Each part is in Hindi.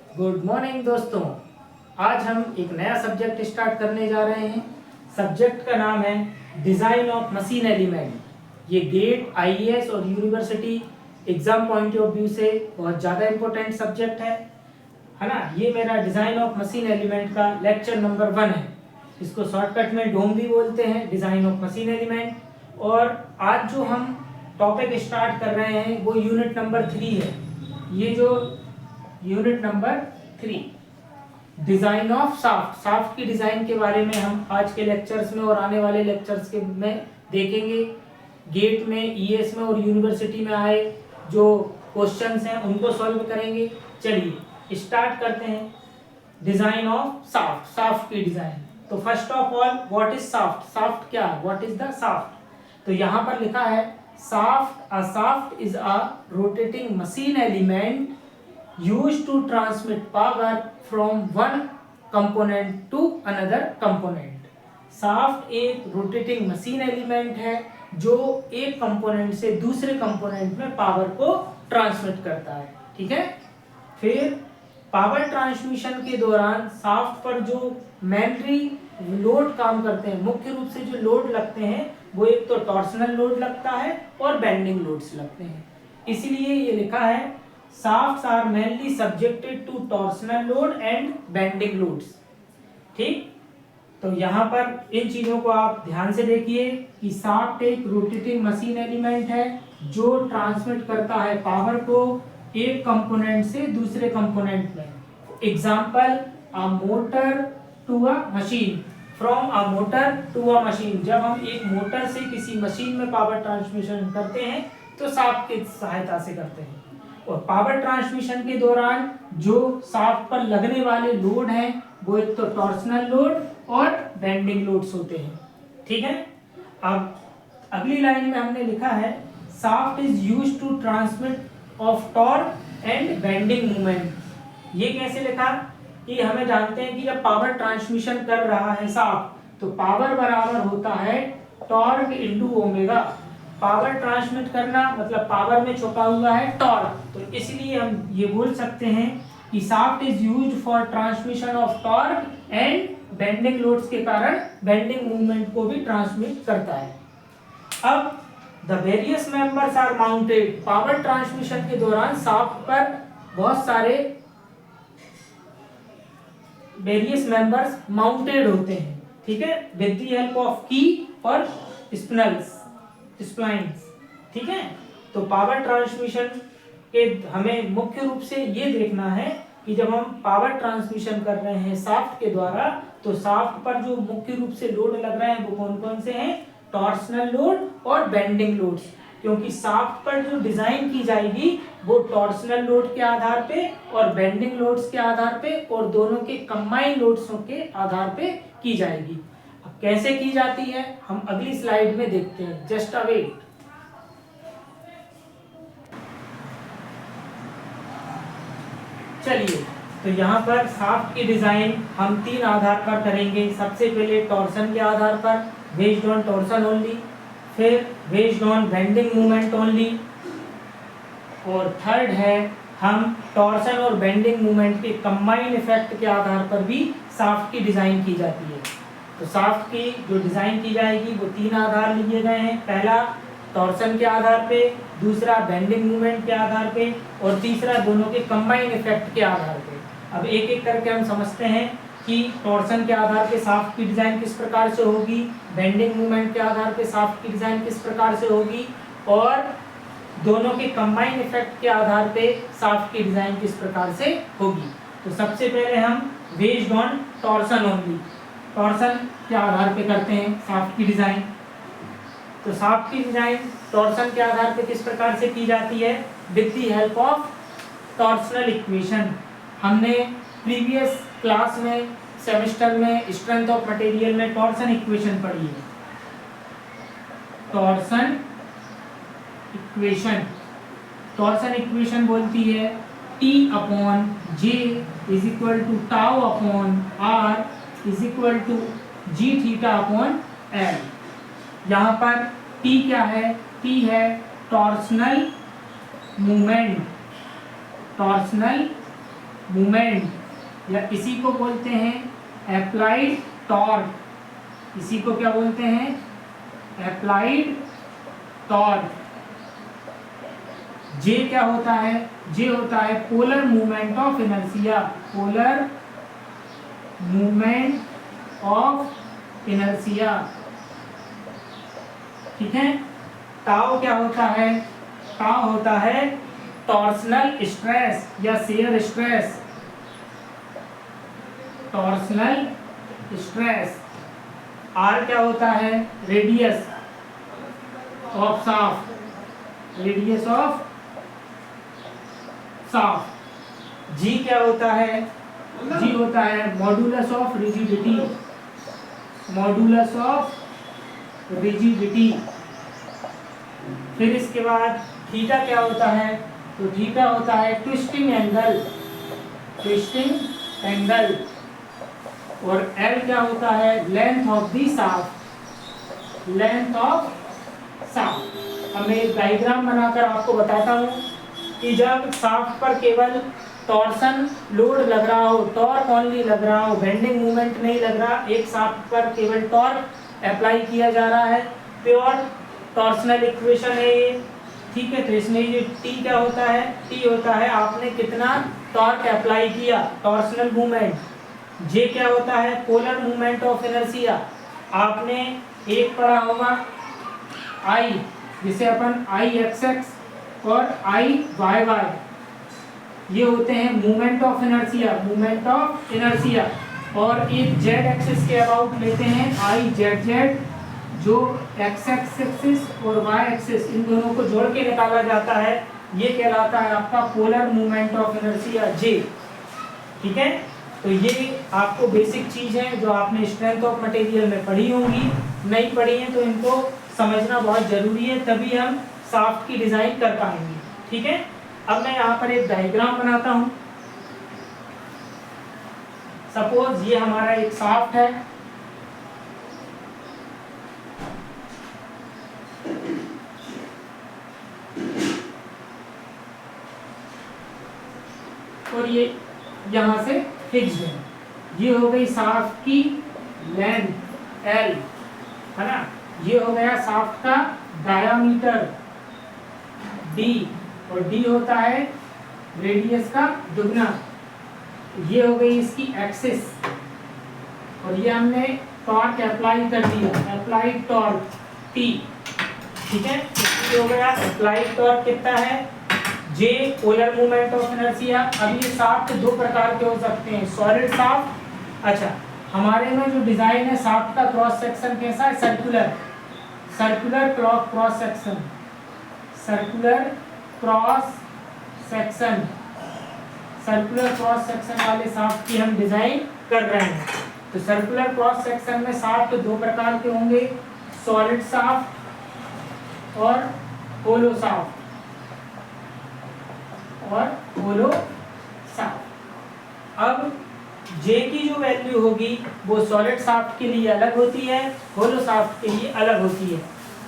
गुड मॉर्निंग दोस्तों। आज हम एक नया सब्जेक्ट स्टार्ट करने जा रहे हैं। सब्जेक्ट का नाम है डिज़ाइन ऑफ मशीन एलिमेंट। ये गेट, आईएएस और university exam point of view से बहुत ज़्यादा इंपॉर्टेंट सब्जेक्ट है ना। ये मेरा डिज़ाइन ऑफ मशीन एलिमेंट का लेक्चर नंबर 1 है। इसको शॉर्टकट में डोम भी बोलते हैं, डिज़ाइन ऑफ मशीन एलिमेंट। और आज जो हम टॉपिक स्टार्ट कर रहे हैं वो यूनिट नंबर 3 है। ये जो unit number 3 design of shaft, shaft की डिजाइन के बारे में हम आज के लेक्चर्स में और आने वाले लेक्चर्स के में देखेंगे। गेट में, ईएस में और यूनिवर्सिटी में आए जो क्वेश्चंस हैं उनको सॉल्व करेंगे। चलिए स्टार्ट करते हैं। डिजाइन ऑफ साफ्ट, साफ्ट की डिजाइन। तो first of all what is shaft? Shaft क्या, व्हाट इज द साफ्ट? तो यहाँ पर लिखा है shaft, a shaft is a rotating machine element used to transmit power from one component to another component। Shaft एक रोटेटिंग मशीन एलिमेंट है जो एक कंपोनेंट से दूसरे कंपोनेंट में पावर को ट्रांसमिट करता है। ठीक है। फिर पावर ट्रांसमिशन के दौरान शाफ्ट पर जो मेनली लोड काम करते हैं, मुख्य रूप से जो लोड लगते हैं वो एक तो टॉर्सनल लोड लगता है और बेंडिंग लोड्स लगते हैं। इसलिए ये लिखा है shafts are mainly subjected to torsional load and bending loads। ठीक, तो यहाँ पर इन चीजों को आप ध्यान से देखिए कि शाफ्ट एक रोटेटिंग मशीन एलिमेंट है जो ट्रांसमिट करता है पावर को एक कंपोनेंट से दूसरे कंपोनेंट में। Example, a motor to a machine, from a motor to a machine. जब हम एक मोटर से किसी मशीन में पावर ट्रांसमिशन करते हैं तो शाफ्ट की सहायता से करते हैं। और पावर ट्रांसमिशन के दौरान जो शाफ्ट पर लगने वाले लोड हैं वो एक तो टॉर्सनल लोड और बेंडिंग लोड्स होते हैं। ठीक है। अब अगली लाइन में हमने लिखा है shaft is used to transmit of torque and bending movement. ये कैसे लिखा कि हमें जानते हैं कि जब पावर ट्रांसमिशन कर रहा है शाफ्ट तो पावर बराबर होता है torque into omega. Power transmit करना मतलब पावर में छुपा हुआ है टॉर्क, तो इसलिए हम ये बोल सकते हैं कि shaft is used for transmission of torque and bending loads के कारण बेंडिंग मूवमेंट को भी ट्रांसमिट करता है। अब the various members are mounted. Power transmission के दौरान शाफ्ट पर बहुत सारे वेरियस मेंबर्स माउंटेड होते हैं। ठीक है, विद द हेल्प ऑफ की और स्प्लाइंस। ठीक है। तो पावर ट्रांसमिशन के हमें मुख्य रूप से ये देखना है कि जब हम पावर ट्रांसमिशन कर रहे हैं शाफ्ट के द्वारा तो शाफ्ट पर जो मुख्य रूप से लोड लग रहे हैं वो कौन कौन से हैं? टॉर्सनल लोड और बेंडिंग लोड्स। क्योंकि शाफ्ट पर जो डिजाइन की जाएगी वो टॉर्सनल लोड के आधार पे और बेंडिंग लोड्स के आधार पे और दोनों के कंबाइंड लोड्स के आधार पे की जाएगी। कैसे की जाती है हम अगली स्लाइड में देखते हैं। Just a wait. चलिए, तो यहाँ पर शाफ्ट की डिजाइन हम 3 आधार पर करेंगे। सबसे पहले टॉर्सन के आधार पर, बेस्ड ऑन टॉर्सन ओनली। फिर based on bending movement only. और थर्ड है हम टॉर्सन और बेंडिंग मूवमेंट के कंबाइंड इफेक्ट के आधार पर भी शाफ्ट की डिजाइन की जाती है। तो शाफ्ट की जो डिजाइन की जाएगी वो 3 आधार लिए गए हैं। पहला टॉर्सन के आधार पे, दूसरा बेंडिंग मूवमेंट के आधार पे और तीसरा दोनों के कंबाइंड इफेक्ट के आधार पे। अब एक एक करके हम समझते हैं कि टॉर्सन के आधार पे शाफ्ट की डिजाइन किस प्रकार से होगी, बेंडिंग मूवमेंट के आधार पे शाफ्ट की डिजाइन किस प्रकार से होगी और दोनों के कंबाइंड इफेक्ट के आधार पे शाफ्ट की डिजाइन किस प्रकार से होगी। तो सबसे पहले हम based on torsion only, torsion के आधार पे करते हैं शाफ्ट की डिजाइन। तो शाफ्ट की डिजाइन टॉर्सन के आधार पे किस प्रकार से की जाती है? With the help of torsional equation. हमने प्रीवियस क्लास में सेमेस्टर में स्ट्रेंथ ऑफ मटेरियल में टॉर्सन इक्वेशन पढ़ी है। टॉर्सन इक्वेशन, टॉर्सन इक्वेशन बोलती है T upon J is equal to tau upon R is equal to G theta upon L। यहाँ पर T क्या है? T है टॉर्सनल मूवमेंट, टॉर्सनल मूवमेंट या इसी को बोलते हैं अप्लाइड टॉर्क। इसी को क्या बोलते हैं? Applied torque. जे क्या होता है? जे होता है polar movement of inertia. Polar movement of inertia, ठीक है। टाउ क्या होता है? टाउ होता है टॉर्सनल स्ट्रेस या shear stress. Torsional stress. R क्या होता है? Radius of shaft. Radius of shaft. G क्या होता है? जी होता है modulus of rigidity. Modulus of rigidity. फिर इसके बाद थीटा क्या होता है? तो थीटा होता है ट्विस्टिंग एंगल। Twisting angle. और एल क्या होता है? Length of the shaft. Length of shaft. अब मैं एक डायग्राम बनाकर आपको बताता हूँ कि जब शाफ्ट पर केवल टॉर्सन लोड लग रहा हो, टॉर्क ओनली लग रहा हो, बेंडिंग मूवमेंट नहीं लग रहा, एक शाफ्ट पर केवल टॉर्क अप्लाई किया जा रहा है, प्योर टॉर्सनल इक्वेशन है ये, ठीक है। तो इसमें ये टी क्या होता है? टी होता है आपने कितना टॉर्क अप्लाई किया, टॉर्सनल मूवमेंट। जे क्या होता है? Polar movement of inertia. आपने एक पढ़ा होगा आई, जिसे अपन आई एक्स एक्स और आई वाई वाई, ये होते हैं movement of inertia. Movement of inertia. और एक जेड एक्सिस के अबाउट लेते हैं आई जेड जेड, जो एक्स एक्सिस और वाई एक्सिस इन दोनों को जोड़ के निकाला जाता है, ये कहलाता है आपका पोलर मूवमेंट ऑफ इनर्शिया जे, ठीक है। तो ये आपको बेसिक चीज है जो आपने स्ट्रेंथ ऑफ मटेरियल में पढ़ी होंगी, नहीं पढ़ी है तो इनको समझना बहुत जरूरी है, तभी हम शाफ्ट की डिजाइन कर पाएंगे, ठीक है। अब मैं यहाँ पर एक डायग्राम बनाता हूँ। सपोज ये हमारा एक शाफ्ट है, और ये यहाँ से फिक्स्ड है। ये हो गई शाफ्ट की लेंथ एल, है ना। ये हो गया शाफ्ट का डायामीटर डी, और डी होता है रेडियस का दुगना। ये हो गई इसकी एक्सिस, और ये हमने टॉर्क अप्लाई कर दिया, अप्लाइड टॉर्क टी, ठीक है। ये हो गया अप्लाइड टॉर्क कितना है? जे पोलर मूवमेंट ऑफ इनर्शिया। अब ये शाफ्ट दो प्रकार के हो सकते हैं, सॉलिड शाफ्ट। अच्छा, हमारे में जो डिजाइन है शाफ्ट का क्रॉस सेक्शन कैसा है? Circular. Circular cross section. Circular cross section. Circular cross section वाले शाफ्ट की हम डिजाइन कर रहे हैं। तो सर्कुलर क्रॉस सेक्शन में शाफ्ट दो प्रकार के होंगे, सॉलिड शाफ्ट और होलो शाफ्ट। और होलो शाफ्ट। अब जे की जो वैल्यू होगी वो सॉलिड शाफ्ट के लिए अलग होती है, होलो शाफ्ट के लिए अलग होती है।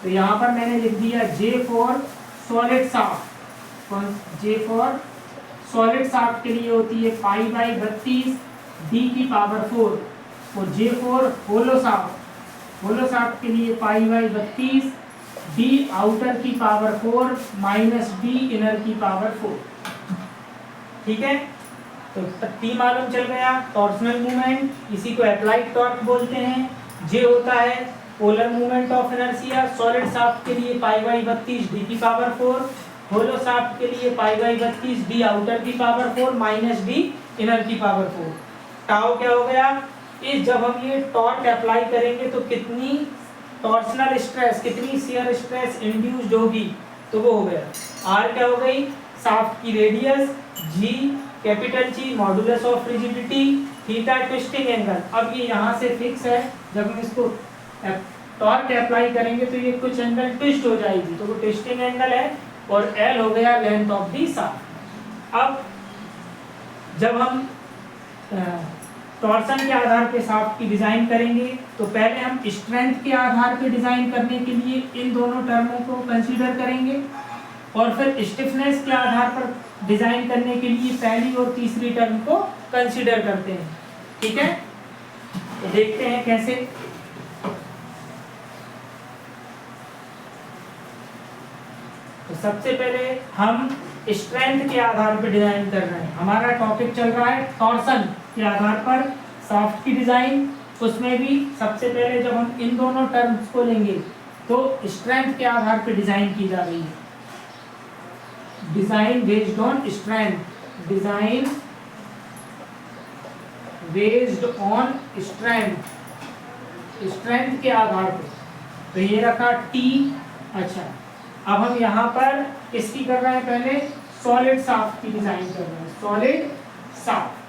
तो यहाँ पर मैंने लिख दिया J for solid shaft. J for solid shaft के लिए होती है पाई बाई 32 डी की पावर 4, और J for hollow shaft, hollow shaft के लिए पाई बाई 32 डी आउटर की पावर 4 माइनस डी इनर की पावर 4, ठीक है। तो टी मालूम चल गया, टॉर्सनल मूवमेंट, इसी को अप्लाइड टॉर्क बोलते हैं। जे होता है polar movement of inertia, solid shaft के लिए पाई बाई 32 डी की पावर 4, होलो शाफ्ट के लिए पाई बाई 32 डी आउटर की पावर 4 माइनस डी इनर की पावर 4। टाउ क्या हो गया? इस जब हम ये टॉर्क अप्लाई करेंगे तो कितनी टॉर्सनल स्ट्रेस, कितनी शियर स्ट्रेस इंड्यूस्ड होगी, तो वो हो गया। आर क्या हो गई? शाफ्ट की radius, G capital G modulus of rigidity, theta twisting angle. अब ये यहाँ से फिक्स है, जब हम इसको टॉर्क अप्लाई करेंगे तो ये कुछ एंगल ट्विस्ट हो जाएगी, तो वो ट्विस्टिंग एंगल है। और एल हो गया लेंथ ऑफ दी शाफ्ट। अब जब हम टॉर्सन के आधार पे शाफ्ट की डिजाइन करेंगे तो पहले हम स्ट्रेंथ के आधार पे डिजाइन करने के लिए इन दोनों टर्मों को कंसीडर करेंगे, और फिर स्टिफनेस के आधार पर डिजाइन करने के लिए पहली और तीसरी टर्म को कंसीडर करते हैं। ठीक है, तो देखते हैं कैसे। तो सबसे पहले हम स्ट्रेंथ के आधार पर डिजाइन कर रहे हैं। हमारा टॉपिक चल रहा है टॉर्सन के आधार पर शाफ्ट की डिजाइन। उसमें भी सबसे पहले जब हम इन दोनों टर्म्स को लेंगे तो स्ट्रेंथ के आधार पर डिजाइन की जा रही है। Design based on strength, design based on strength, strength के आधार पर। तो ये रखा टी। अच्छा, अब हम यहाँ पर किसकी कर रहे हैं, पहले सॉलिड शाफ्ट की डिजाइन कर रहे हैं, सॉलिड शाफ्ट।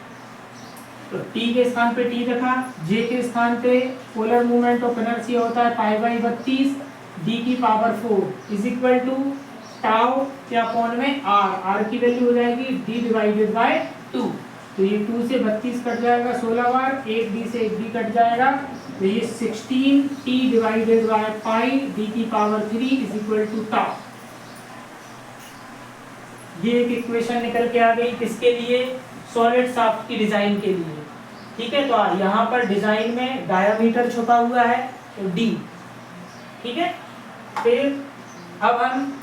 तो टी के स्थान पे टी रखा, जे के स्थान पे पोलर मूवमेंट ऑफ इनर्शिया होता है π/32 डी की power 4 is equal to tau के अपॉन में आर की वैल्यू हो जाएगी डी डिवाइडेड बाय 2। तो ये 2 से 32 कट जाएगा 16 बार, एक डी से एक डी कट जाएगा, तो ये 16 T divided by pi D की power 3 is equal to tau. ये एक इक्वेशन निकल के आ गई किसके लिए, सॉलिड शाफ्ट की डिजाइन के लिए। ठीक है, तो यहाँ पर डिजाइन में डायामीटर छुपा हुआ है तो डी। ठीक है, फिर अब हम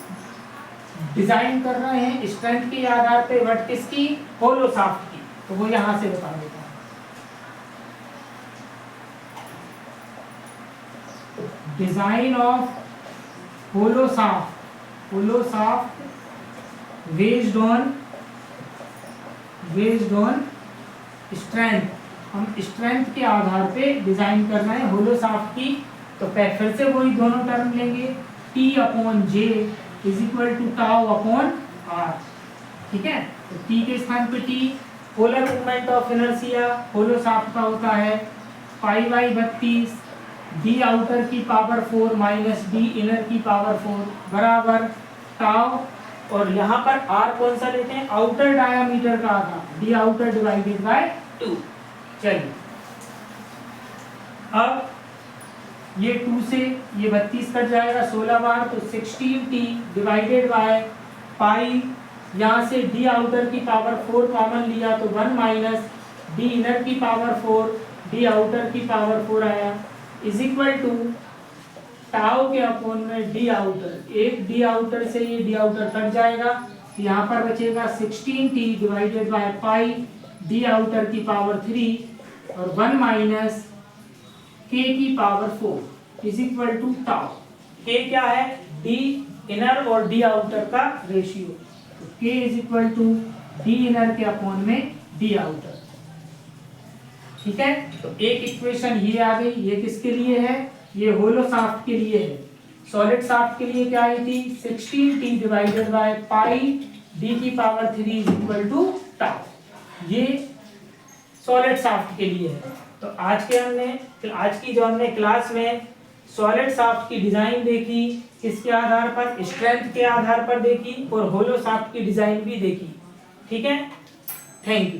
डिजाइन कर रहे हैं स्ट्रेंथ के आधार पे बट किसकी, होलो शाफ्ट की। तो वो यहां से बता देता हूं। Design of hollow shaft, hollow shaft based on strength. हम स्ट्रेंथ के आधार पे डिजाइन कर रहे हैं होलो शाफ्ट की। तो फिर से वही दोनों टर्म लेंगे, T upon J is equal to tau upon R. ठीक है, तो टी के स्थान पे T polar movement of inertia hollow shaft का होता है π/32 डी आउटर की पावर 4 माइनस डी इनर की पावर 4 बराबर टाउ। और यहाँ पर आर कौन सा लेते हैं, आउटर डायामीटर का आधा, डी आउटर डिवाइडेड बाय 2। चलिए, अब ये 2 से ये 32 कट जाएगा 16 बार, तो 16t डिवाइडेड बाय पाई, यहाँ से डी आउटर की पावर 4 कॉमन लिया तो 1 माइनस डी इनर की पावर 4 डी आउटर की पावर 4 आया इज इक्वल टू टाउ के अपॉन में डी आउटर। एक डी आउटर से ये डी आउटर कट जाएगा, यहाँ पर बचेगा 16t divided by pi D outer की पावर 3 और 1 माइनस के की power 4 is equal to tau. K क्या है, डी इनर और डी आउटर का रेशियो। तो K is equal to D inner के अपॉन में डी आउटर। ठीक है, तो एक इक्वेशन ये आ गई। ये किसके लिए है, ये होलो शाफ्ट के लिए है। सॉलिड शाफ्ट के लिए क्या आई थी, 16t divided by pi D की power 3 is equal to tau. ये सॉलिड शाफ्ट के लिए है। तो आज की जो हमने क्लास में सॉलिड शाफ्ट की डिजाइन देखी, किसके आधार पर, स्ट्रेंथ के आधार पर देखी, और होलो शाफ्ट की डिजाइन भी देखी। ठीक है, थैंक यू।